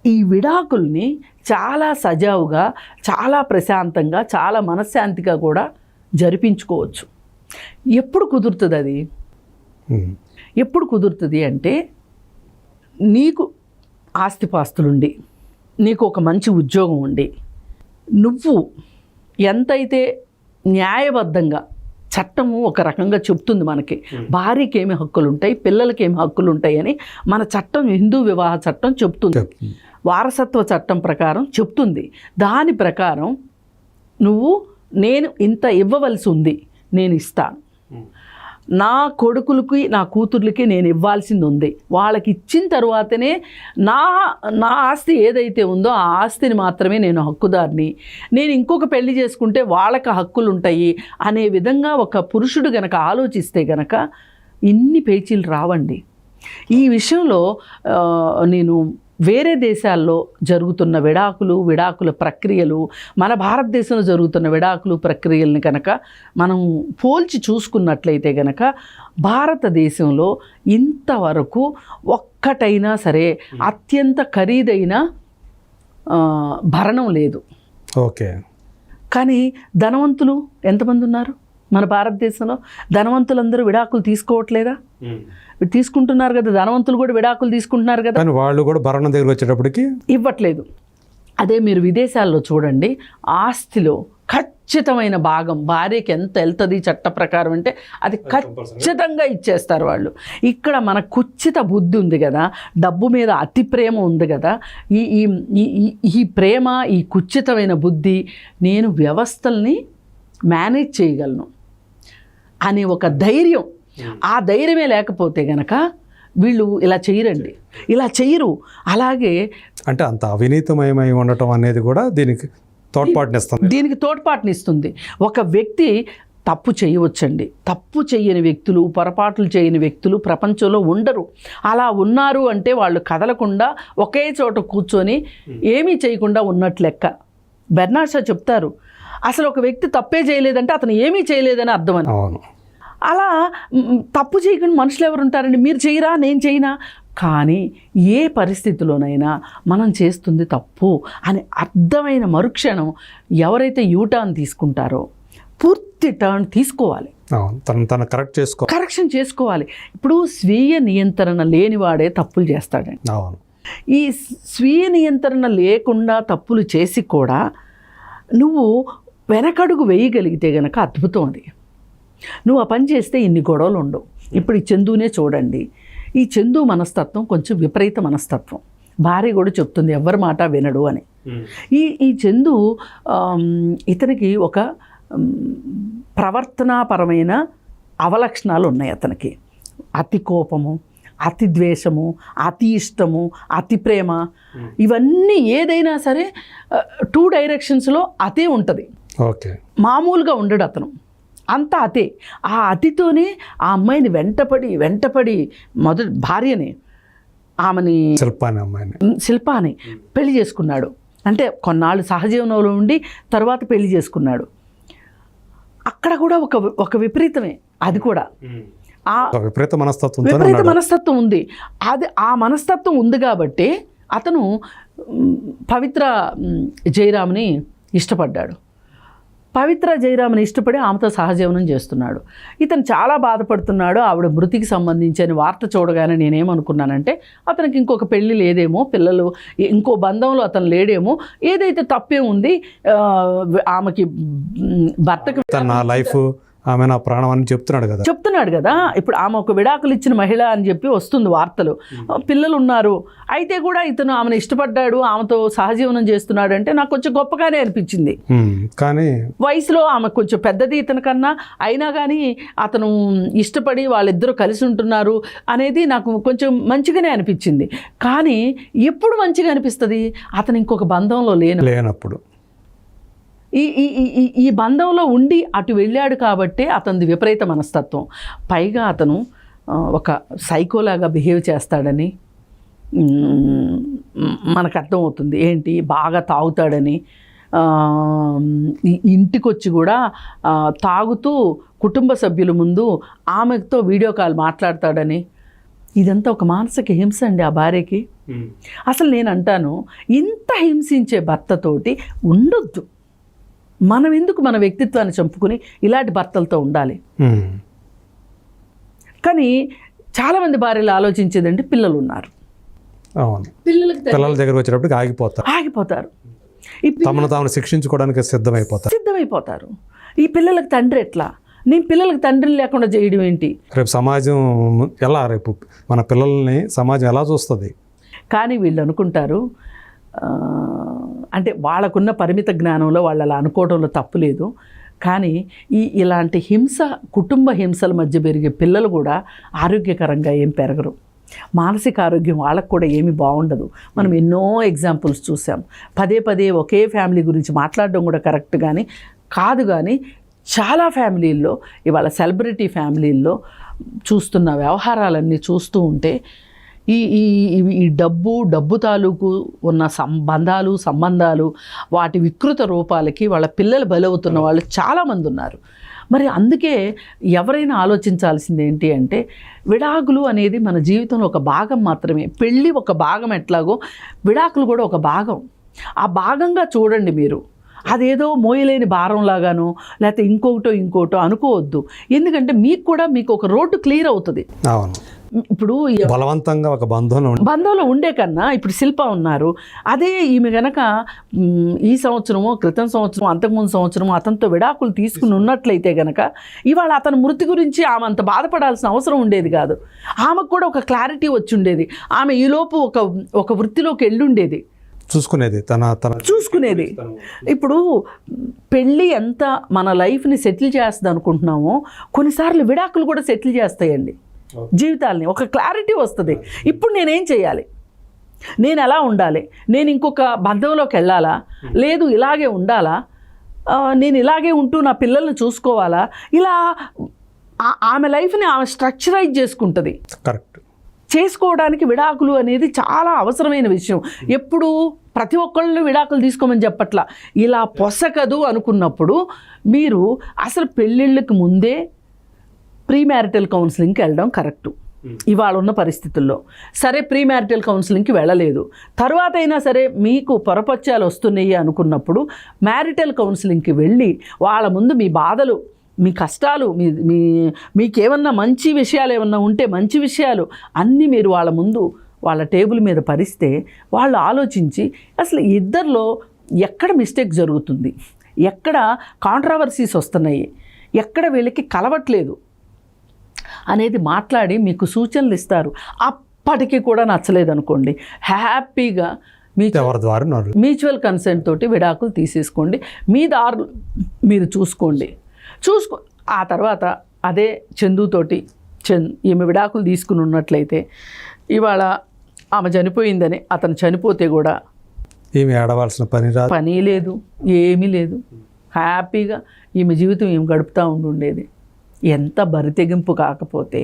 ఈ విడాకుల్ని చాలా సజావుగా, చాలా ప్రశాంతంగా, చాలా మనశ్శాంతిగా కూడా జరిపించుకోవచ్చు. ఎప్పుడు కుదురుతుంది అది? ఎప్పుడు కుదురుతుంది అంటే, నీకు ఆస్తిపాస్తులుండి, నీకు ఒక మంచి ఉద్యోగం ఉండి, నువ్వు ఎంతైతే న్యాయబద్ధంగా, చట్టము ఒక రకంగా చెప్తుంది మనకి, భార్యకి ఏమి హక్కులు ఉంటాయి, పిల్లలకి ఏమి హక్కులు ఉంటాయి అని మన చట్టం, హిందూ వివాహ చట్టం చెప్తుంది, వారసత్వ చట్టం ప్రకారం చెప్తుంది. దాని ప్రకారం నువ్వు నేను ఇంత ఇవ్వవలసి ఉంది, నేను ఇస్తాను, నా కొడుకులకి నా కూతుర్లకి నేను ఇవ్వాల్సింది ఉంది, వాళ్ళకి ఇచ్చిన తర్వాతనే నా ఆస్తి ఏదైతే ఉందో ఆ ఆస్తిని మాత్రమే నేను హక్కుదారిని, నేను ఇంకొక పెళ్లి చేసుకుంటే వాళ్ళకి హక్కులు ఉంటాయి అనే విధంగా ఒక పురుషుడు గనక ఆలోచిస్తే గనక ఇన్ని పేచీలు రావండి. ఈ విషయంలో నేను వేరే దేశాల్లో జరుగుతున్న విడాకుల ప్రక్రియలు, మన భారతదేశంలో జరుగుతున్న విడాకులు ప్రక్రియల్ని కనుక మనం పోల్చి చూసుకున్నట్లయితే కనుక భారతదేశంలో ఇంతవరకు ఒక్కటైనా సరే అత్యంత ఖరీదైన భరణం లేదు. ఓకే. కానీ ధనవంతులు ఎంతమంది ఉన్నారు మన భారతదేశంలో? ధనవంతులందరూ విడాకులు తీసుకోవట్లేదా? తీసుకుంటున్నారు కదా, ధనవంతులు కూడా విడాకులు తీసుకుంటున్నారు కదా, కానీ వాళ్ళు కూడా భరణం దగ్గర వచ్చేటప్పటికి ఇవ్వట్లేదు. అదే మీరు విదేశాల్లో చూడండి, ఆస్తిలో ఖచ్చితమైన భాగం భార్యకి ఎంత వెళ్తుంది చట్ట ప్రకారం అంటే అది ఖచ్చితంగా ఇచ్చేస్తారు వాళ్ళు. ఇక్కడ మన కుచ్చిత బుద్ధి ఉంది కదా, డబ్బు మీద అతి ప్రేమ ఉంది కదా, ఈ ప్రేమ, ఈ కుచ్చితమైన బుద్ధి, నేను వ్యవస్థల్ని మేనేజ్ చేయగలను అనే ఒక ధైర్యం, ఆ ధైర్యమే లేకపోతే గనక వీళ్ళు ఇలా చేయరండి, ఇలా చేయరు. అలాగే అంటే అంత అవినీతిమయమై ఉండటం అనేది కూడా దీనికి తోడ్పాటునిస్తుంది. ఒక వ్యక్తి తప్పు చేయవచ్చండి, తప్పు చేయని వ్యక్తులు, పొరపాట్లు చేయని వ్యక్తులు ప్రపంచంలో ఉండరు. అలా ఉన్నారు అంటే వాళ్ళు కదలకుండా ఒకే చోట కూర్చొని ఏమీ చేయకుండా ఉన్నట్లు లెక్క. బెర్నాడ్ షా చెప్తారు, అసలు ఒక వ్యక్తి తప్పే చేయలేదంటే అతను ఏమీ చేయలేదని అర్థం అని. అలా తప్పు చేయకుండా మనుషులు ఎవరు ఉంటారండి? మీరు చేయరా, నేను చేయనా? కానీ ఏ పరిస్థితిలోనైనా మనం చేస్తుంది తప్పు అని అర్థమైన మరుక్షణం ఎవరైతే యూటర్న్ తీసుకుంటారో పూర్తి టర్న్ తీసుకోవాలి, కరెక్షన్ చేసుకోవాలి. ఇప్పుడు స్వీయ నియంత్రణ లేనివాడే తప్పులు చేస్తాడండి. ఈ స్వీయ నియంత్రణ లేకుండా తప్పులు చేసి కూడా నువ్వు వెనకడుగు వేయగలిగితే గనక అద్భుతం అది. నువ్వు ఆ పని చేస్తే ఇన్ని గొడవలు ఉండవు. ఇప్పుడు ఈ చందునే చూడండి, ఈ చందు మనస్తత్వం కొంచెం విపరీత మనస్తత్వం. భార్య కూడా చెప్తుంది ఎవరి మాట వినడు అని. ఈ చందు ఇతనికి ఒక ప్రవర్తనాపరమైన అవలక్షణాలు ఉన్నాయి అతనికి. అతి కోపము, అతి ద్వేషము, అతి ఇష్టము, అతి ప్రేమ, ఇవన్నీ ఏదైనా సరే 2 డైరెక్షన్స్లో అతే ఉంటుంది. ఓకే. మామూలుగా ఉండడు అతను, అంతా అతే. ఆ అతితోనే ఆ అమ్మాయిని వెంటపడి మొదటి భార్యని, ఆమెని శిల్పాని పెళ్లి చేసుకున్నాడు. అంటే కొన్నాళ్ళు సహజీవనంలో ఉండి తర్వాత పెళ్లి చేసుకున్నాడు. అక్కడ కూడా ఒక విపరీతమే, అది కూడా విపరీత మనస్తత్వం ఉంది. అది ఆ మనస్తత్వం ఉంది కాబట్టి అతను పవిత్ర జయరామ్ని ఇష్టపడ్డాడు. పవిత్ర జయరామ్ని ఇష్టపడి ఆమెతో సహజీవనం చేస్తున్నాడు. ఇతను చాలా బాధపడుతున్నాడు. ఆవిడ మృతికి సంబంధించి అని వార్త చూడగానే నేనేమనుకున్నానంటే అతనికి ఇంకొక పెళ్ళి లేదేమో, పిల్లలు ఇంకో బంధంలో అతను లేడేమో, ఏదైతే తప్పే ఉంది ఆమెకి భర్తకి నా లైఫ్ ఆమె నా ప్రాణం అని చెప్తున్నాడు కదా. ఇప్పుడు ఆమె ఒక విడాకులు ఇచ్చిన మహిళ అని చెప్పి వస్తుంది వార్తలు. పిల్లలు ఉన్నారు, అయితే కూడా ఇతను ఆమెను ఇష్టపడ్డాడు, ఆమెతో సహజీవనం చేస్తున్నాడు అంటే నాకు కొంచెం గొప్పగానే అనిపించింది. కానీ వయసులో ఆమె కొంచెం పెద్దది ఇతని కన్నా, అయినా కానీ అతను ఇష్టపడి వాళ్ళిద్దరూ కలిసి ఉంటున్నారు అనేది నాకు కొంచెం మంచిగానే అనిపించింది. కానీ ఎప్పుడు మంచిగా అనిపిస్తుంది? అతను ఇంకొక బంధంలో లేనప్పుడు. ఈ బంధంలో ఉండి అటు వెళ్ళాడు కాబట్టి అతనిది విపరీత మనస్తత్వం. పైగా అతను ఒక సైకోలాగా బిహేవ్ చేస్తాడని మనకు అర్థమవుతుంది. ఏంటి, బాగా తాగుతాడని, ఇంటికి వచ్చి కూడా తాగుతూ కుటుంబ సభ్యుల ముందు ఆమెతో వీడియో కాల్ మాట్లాడతాడని. ఇదంతా ఒక మానసిక హింస అండి ఆ భార్యకి. అసలు నేను అంటాను, ఇంత హింసించే భర్తతోటి ఉండొద్దు. మనం ఎందుకు మన వ్యక్తిత్వాన్ని చంపుకుని ఇలాంటి భర్తలతో ఉండాలి? కానీ చాలామంది భార్యలు ఆలోచించేదండి, పిల్లలు ఉన్నారు, అవును, పిల్లల దగ్గరకు వచ్చేటప్పటికి ఆగిపోతారు, తమను తాము శిక్షించుకోవడానికి సిద్ధమైపోతారు. ఈ పిల్లలకు తండ్రి ఎట్లా? నేను పిల్లలకు తండ్రిని లేకుండా చేయడం ఏంటి? రేపు సమాజం ఎలా, రేపు మన పిల్లల్ని సమాజం ఎలా చూస్తుంది? కానీ వీళ్ళు అనుకుంటారు, అంటే వాళ్ళకున్న పరిమిత జ్ఞానంలో వాళ్ళు అలా అనుకోవడంలో తప్పు లేదు. కానీ ఇలాంటి హింస, కుటుంబ హింసల మధ్య పెరిగే పిల్లలు కూడా ఆరోగ్యకరంగా ఏం పెరగరు. మానసిక ఆరోగ్యం వాళ్ళకు కూడా ఏమీ బాగుండదు. మనం ఎన్నో ఎగ్జాంపుల్స్ చూసాం. పదే పదే ఒకే ఫ్యామిలీ గురించి మాట్లాడడం కూడా కరెక్ట్ కాదు. కానీ చాలా ఫ్యామిలీల్లో, ఇవాళ సెలబ్రిటీ ఫ్యామిలీల్లో చూస్తున్న వ్యవహారాలన్నీ చూస్తూ ఉంటే ఈ డబ్బు తాలూకు ఉన్న సంబంధాలు వాటి వికృత రూపాలకి వాళ్ళ పిల్లలు బలవుతున్న వాళ్ళు చాలామంది ఉన్నారు. మరి అందుకే ఎవరైనా ఆలోచించాల్సింది ఏంటి అంటే, విడాకులు అనేది మన జీవితంలో ఒక భాగం మాత్రమే. పెళ్ళి ఒక భాగం ఎట్లాగో విడాకులు కూడా ఒక భాగం. ఆ భాగంగా చూడండి మీరు. అదేదో మోయలేని భారంలాగానో లేకపోతే ఇంకోటో అనుకోవద్దు. ఎందుకంటే మీకు ఒక రోడ్డు క్లియర్ అవుతుంది. ఇప్పుడు బలవంతంగా ఒక బంధంలో ఉండే కన్నా ఇప్పుడు శిల్ప ఉన్నారు, అదే ఈమె గనక ఈ సంవత్సరమో క్రితం సంవత్సరం అంతకుముందు సంవత్సరమో అతనితో విడాకులు తీసుకుని ఉన్నట్లయితే గనక ఇవాళ అతని మృతి గురించి ఆమె అంత బాధపడాల్సిన అవసరం ఉండేది కాదు. ఆమెకు కూడా ఒక క్లారిటీ వచ్చి ఉండేది. ఆమె ఈలోపు ఒక వృత్తిలోకి వెళ్ళుండేది, చూసుకునేది. ఇప్పుడు పెళ్ళి ఎంత మన లైఫ్ని సెటిల్ చేస్తుంది అనుకుంటున్నామో, కొన్నిసార్లు విడాకులు కూడా సెటిల్ చేస్తాయండి జీవితాలని. ఒక క్లారిటీ వస్తుంది. ఇప్పుడు నేనేం చేయాలి, నేను ఎలా ఉండాలి, నేను ఇంకొక బంధంలోకి వెళ్ళాలా, లేదు ఇలాగే ఉండాలా, నేను ఇలాగే ఉంటూ నా పిల్లల్ని చూసుకోవాలా, ఇలా ఆమె లైఫ్ని ఆమె స్ట్రక్చరైజ్ చేసుకుంటుంది. కరెక్ట్. చేసుకోవడానికి విడాకులు అనేది చాలా అవసరమైన విషయం. ఎప్పుడు ప్రతి ఒక్కళ్ళు విడాకులు తీసుకోమని చెప్పట్లా. ఇలా పొసకదు అనుకున్నప్పుడు మీరు అసలు పెళ్ళిళ్ళకి ముందే ప్రీ మ్యారిటల్ కౌన్సిలింగ్కి వెళ్ళడం కరెక్టు. ఇవాళ ఉన్న పరిస్థితుల్లో సరే ప్రీ మ్యారిటల్ కౌన్సిలింగ్కి వెళ్ళలేదు, తర్వాత అయినా సరే మీకు పొరపత్యాలు వస్తున్నాయి అనుకున్నప్పుడు మ్యారిటల్ కౌన్సిలింగ్కి వెళ్ళి వాళ్ళ ముందు మీ బాధలు, మీ కష్టాలు, మీకేమన్నా మంచి విషయాలు ఏమన్నా ఉంటే మంచి విషయాలు అన్నీ మీరు వాళ్ళ ముందు వాళ్ళ టేబుల్ మీద పరిస్తే వాళ్ళు ఆలోచించి అసలు ఇద్దరిలో ఎక్కడ మిస్టేక్ జరుగుతుంది, ఎక్కడ కాంట్రవర్సీస్ వస్తున్నాయి, ఎక్కడ వీళ్ళకి కలవట్లేదు అనేది మాట్లాడి మీకు సూచనలు ఇస్తారు. అప్పటికి కూడా నచ్చలేదు అనుకోండి, హ్యాపీగా మ్యూచువల్ కన్సెంట్ తోటి విడాకులు తీసేసుకోండి. మీ దారులు మీరు చూసుకోండి. ఆ తర్వాత అదే చందుతోటి ఈమె విడాకులు తీసుకుని ఉన్నట్లయితే ఇవాళ ఆమె చనిపోయిందని అతను చనిపోతే కూడా ఈమె ఆడవలసిన పని లేదు, ఏమీ లేదు. హ్యాపీగా ఈమె జీవితం ఏమి గడుపుతూ ఉండేది. ఎంత బరితెగింపు కాకపోతే,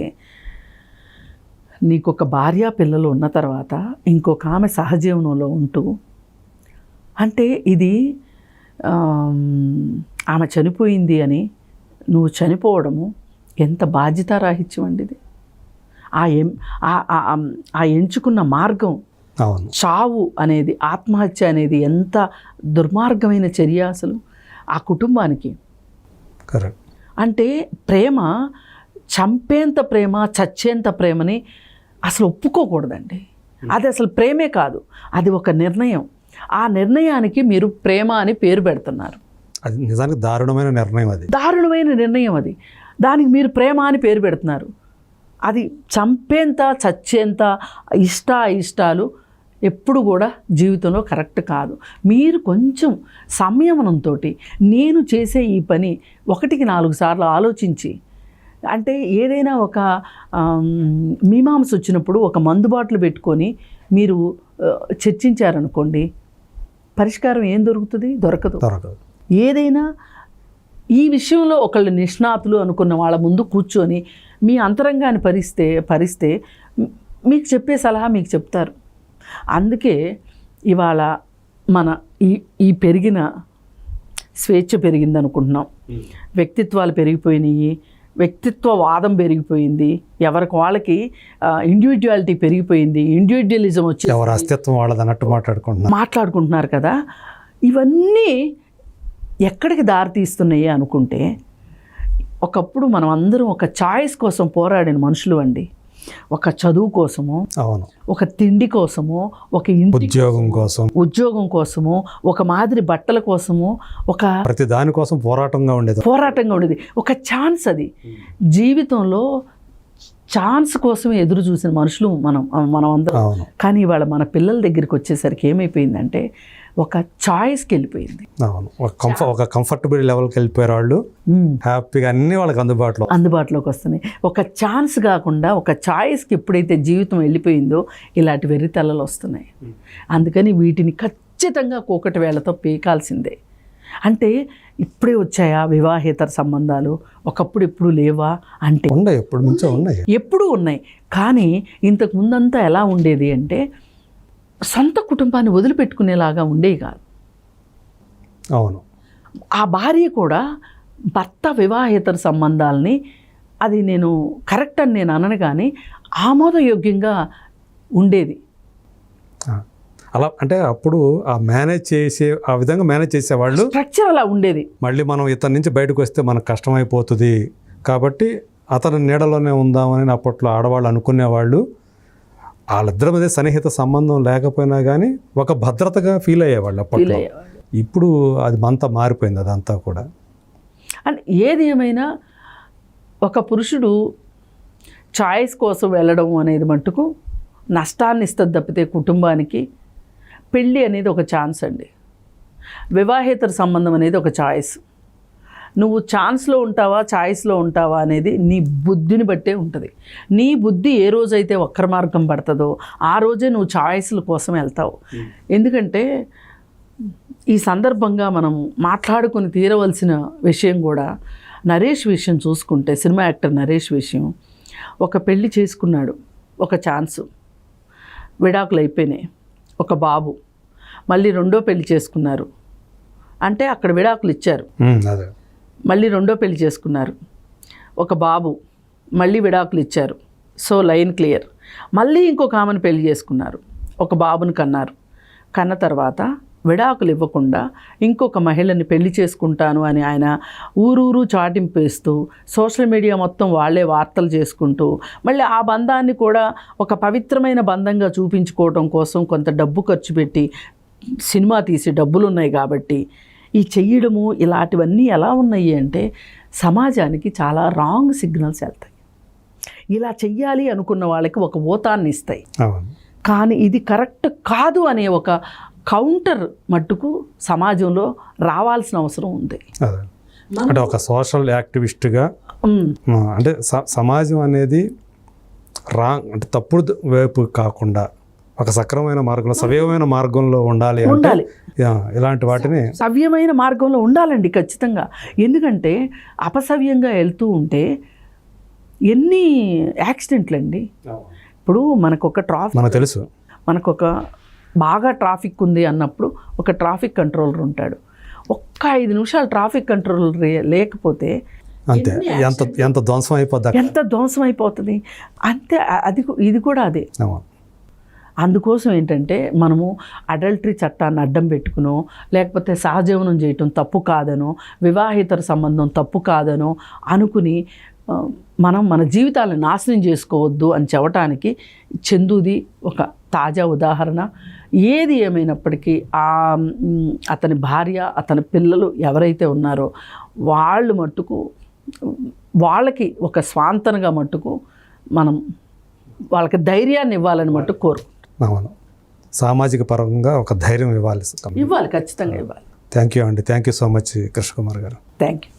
నీకు ఒక భార్య పిల్లలు ఉన్న తర్వాత ఇంకొక ఆమె సహజీవనంలో ఉంటూ, అంటే ఇది ఆమె చనిపోయింది అని నువ్వు చనిపోవడము ఎంత బాధ్యతారాహిత్యం అండి ఇది. ఆ ఎంచుకున్న మార్గం, చావు అనేది, ఆత్మహత్య అనేది ఎంత దుర్మార్గమైన చర్య అసలు ఆ కుటుంబానికి. కరెక్ట్. అంటే ప్రేమ, చంపేంత ప్రేమ, చచ్చేంత ప్రేమని అసలు ఒప్పుకోకూడదండి. అది అసలు ప్రేమే కాదు, అది ఒక నిర్ణయం. ఆ నిర్ణయానికి మీరు ప్రేమ అని పేరు పెడుతున్నారు. అది నిజానికి దారుణమైన నిర్ణయం అది. దానికి మీరు ప్రేమ అని పేరు పెడుతున్నారు. అది చంపేంత చచ్చేంత ఇష్టాలు ఎప్పుడు కూడా జీవితంలో కరెక్ట్ కాదు. మీరు కొంచెం సంయమనంతో నేను చేసే ఈ పని 1-4 సార్లు ఆలోచించి, అంటే ఏదైనా ఒక మీమాంస వచ్చినప్పుడు ఒక మందుబాట్లు పెట్టుకొని మీరు చర్చించారనుకోండి, పరిష్కారం ఏం దొరుకుతుంది? దొరకదు. ఏదైనా ఈ విషయంలో ఒకళ్ళు నిష్ణాతులు అనుకున్న వాళ్ళ ముందు కూర్చొని మీ అంతరంగాన్ని పరిస్తే మీకు చెప్పే సలహా మీకు చెప్తారు. అందుకే ఇవాళ మన ఈ పెరిగిన స్వేచ్ఛ పెరిగింది అనుకుంటున్నాం, వ్యక్తిత్వాలు పెరిగిపోయినాయి, వ్యక్తిత్వవాదం పెరిగిపోయింది, ఎవరికి వాళ్ళకి ఇండివిజువాలిటీ పెరిగిపోయింది, ఇండివిజువలిజం వచ్చి ఎవరి అస్తిత్వం వాళ్ళది అన్నట్టు మాట్లాడుకుంటున్నారు కదా. ఇవన్నీ ఎక్కడికి దారితీస్తున్నాయి అనుకుంటే, ఒకప్పుడు మనం అందరం ఒక చాయిస్ కోసం పోరాడిన మనుషులు అండి. ఒక చదువు కోసము, అవును, ఒక తిండి కోసము, ఒక ఇంటి ఉద్యోగం కోసము, ఒక మాదిరి బట్టల కోసము, ఒక ప్రతి దాని కోసం పోరాటంగా ఉండేది. ఒక ఛాన్స్, అది జీవితంలో ఛాన్స్ కోసమే ఎదురు చూసిన మనుషులు మనం అందరం. కానీ ఇవాళ మన పిల్లల దగ్గరికి వచ్చేసరికి ఏమైపోయిందంటే ఒక చాయిస్కి వెళ్ళిపోయింది. అవును, ఒక కంఫర్టబుల్ లెవెల్కి వెళ్ళిపోయారు వాళ్ళు. హ్యాపీగా అన్ని వాళ్ళకి అందుబాటులోకి వస్తున్నాయి. ఒక ఛాన్స్ కాకుండా ఒక చాయిస్కి ఎప్పుడైతే జీవితం వెళ్ళిపోయిందో ఇలాంటి వెర్రితలలు వస్తున్నాయి. అందుకని వీటిని ఖచ్చితంగా కూకటి వేళతో పీకాల్సిందే. అంటే ఇప్పుడే వచ్చాయా వివాహేతర సంబంధాలు, ఒకప్పుడు ఎప్పుడు లేవా అంటే ఎప్పుడూ ఉన్నాయి. కానీ ఇంతకు ముందంతా ఎలా ఉండేది అంటే సొంత కుటుంబాన్ని వదిలిపెట్టుకునేలాగా ఉండేవి కాదు. అవును, ఆ భార్య కూడా భర్త వివాహేతర సంబంధాలని, అది నేను కరెక్ట్ అని నేను అనను కానీ ఆమోదయోగ్యంగా ఉండేది. అలా అంటే అప్పుడు ఆ విధంగా మేనేజ్ చేసేవాళ్ళు, స్ట్రక్చర్ అలా ఉండేది. మళ్ళీ మనం ఇతని నుంచి బయటకు వస్తే మనకు కష్టమైపోతుంది కాబట్టి అతని నీడలోనే ఉందామని అప్పట్లో ఆడవాళ్ళు అనుకునేవాళ్ళు. వాళ్ళిద్దరి మధ్య సన్నిహిత సంబంధం లేకపోయినా కానీ ఒక భద్రతగా ఫీల్ అయ్యేవాళ్ళు అప్పట్లో. ఇప్పుడు అది అంతా మారిపోయింది, అదంతా కూడా. అండ్ ఏది ఏమైనా ఒక పురుషుడు చాయిస్ కోసం వెళ్ళడం అనేది మట్టుకు నష్టాన్ని ఇస్తుంది తప్పితే కుటుంబానికి. పెళ్ళి అనేది ఒక ఛాన్స్ అండి, వివాహేతర సంబంధం అనేది ఒక చాయిస్. నువ్వు ఛాన్స్లో ఉంటావా చాయిస్లో ఉంటావా అనేది నీ బుద్ధిని బట్టే ఉంటుంది. నీ బుద్ధి ఏ రోజైతే వక్ర మార్గం పడుతుందో ఆ రోజే నువ్వు చాయిస్ల కోసం వెళ్తావు. ఎందుకంటే ఈ సందర్భంగా మనం మాట్లాడుకొని తీరవలసిన విషయం కూడా నరేష్ విషయం చూసుకుంటే, సినిమా యాక్టర్ నరేష్ విషయం, ఒక పెళ్ళి చేసుకున్నాడు, ఒక ఛాన్సు, విడాకులు అయిపోయినాయి, ఒక బాబు, మళ్ళీ రెండో పెళ్లి చేసుకున్నారు అంటే అక్కడ విడాకులు ఇచ్చారు, మళ్ళీ రెండో పెళ్లి చేసుకున్నారు, ఒక బాబు, మళ్ళీ విడాకులు ఇచ్చారు. So line clear. మళ్ళీ ఇంకొక ఆమెను పెళ్లి చేసుకున్నారు, ఒక బాబుని కన్నారు. కన్న తర్వాత విడాకులు ఇవ్వకుండా ఇంకొక మహిళని పెళ్లి చేసుకుంటాను అని ఆయన ఊరూరు చాటింపు వేస్తూ సోషల్ మీడియా మొత్తం వాళ్ళే వార్తలు చేసుకుంటూ మళ్ళీ ఆ బంధాన్ని కూడా ఒక పవిత్రమైన బంధంగా చూపించుకోవడం కోసం కొంత డబ్బు ఖర్చు పెట్టి సినిమా తీసి డబ్బులు ఉన్నాయి కాబట్టి ఈ చెయ్యడము, ఇలాంటివన్నీ ఎలా ఉన్నాయి అంటే సమాజానికి చాలా రాంగ్ సిగ్నల్స్ వెళ్తాయి. ఇలా చెయ్యాలి అనుకున్న వాళ్ళకి ఒక ఊతాన్ని ఇస్తాయి. కానీ ఇది కరెక్ట్ కాదు అనే ఒక కౌంటర్ మట్టుకు సమాజంలో రావాల్సిన అవసరం ఉంది. అంటే ఒక సోషల్ యాక్టివిస్ట్గా అంటే సమాజం అనేది అంటే తప్పుడు వైపు కాకుండా ఒక సక్రమమైన మార్గంలో, సవ్యమైన మార్గంలో ఉండాలి. ఇలాంటి వాటిని సవ్యమైన మార్గంలో ఉండాలండి ఖచ్చితంగా. ఎందుకంటే అపసవ్యంగా వెళ్తూ ఉంటే ఎన్ని యాక్సిడెంట్లు అండి. ఇప్పుడు మనకొక తెలుసు, మనకొక బాగా ట్రాఫిక్ ఉంది అన్నప్పుడు ఒక ట్రాఫిక్ కంట్రోలర్ ఉంటాడు. ఒక్క 5 నిమిషాలు ట్రాఫిక్ కంట్రోలర్ లేకపోతే అంతే ఎంత ధ్వంసం అయిపోతుంది. అంతే ఇది కూడా అదే. అందుకోసం ఏంటంటే మనము అడల్టరీ చట్టాన్ని అడ్డం పెట్టుకునో, లేకపోతే సహజీవనం చేయటం తప్పు కాదనో, వివాహేతర సంబంధం తప్పు కాదనో అనుకుని మనం మన జీవితాలను నాశనం చేసుకోవద్దు అని చెప్పడానికి చందుది ఒక తాజా ఉదాహరణ. ఏది ఏమైనప్పటికీ అతని భార్య, అతని పిల్లలు ఎవరైతే ఉన్నారో వాళ్ళు మట్టుకు, వాళ్ళకి ఒక స్వాంతనగా మట్టుకు మనం వాళ్ళకి ధైర్యాన్ని ఇవ్వాలని మట్టుకు కోరుకుంటాం. అవును, సామాజిక పరంగా ఒక ధైర్యం ఇవ్వాలి, ఖచ్చితంగా ఇవ్వాలి. థ్యాంక్ యూ అండి. Thank you so much Krishna Kumar గారు. Thank you.